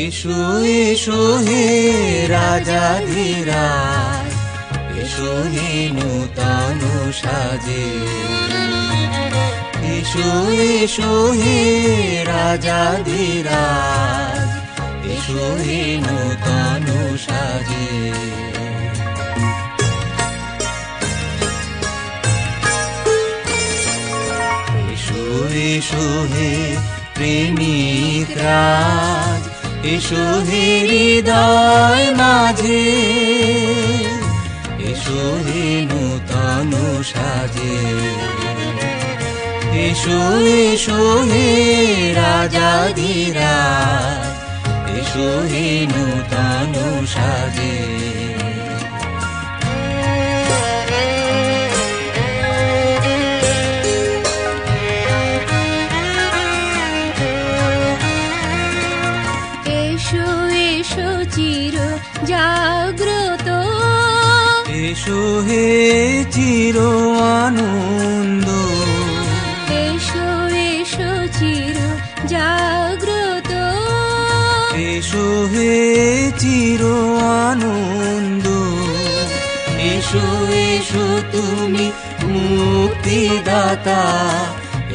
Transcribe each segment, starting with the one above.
এসো এসো হে রাজাধিরাজ, এসো হে নূতন সাজে। এসো এসো হে রাজাধিরাজ, এসো হে নূতন সাজে। এসো এসো হে প্রেমিক রাজ, এসো হে হৃদয় মাঝে। এসো হে নূতন সাজে। এসো এসো হে রাজাধিরাজ, এসো হে নূতন সাজে। এসো এসো চির জাগ্রত, এসো হে চির আনন্দ। এসো এসো চির জাগ্রত, এসো হে চির আনন্দ। এসো এসো তুমি মুক্তিদাতা,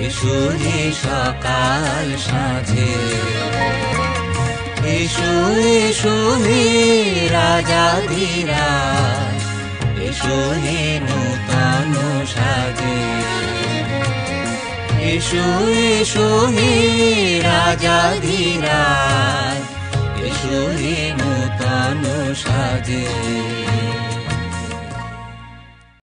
এসো হে সকাল সাঁঝে। এসো এসো হে রাজাধিরাজ, এসো হে নূতন সাজে। এসো এসো হে রাজাধিরাজ, এসো হে নূতন সাজে।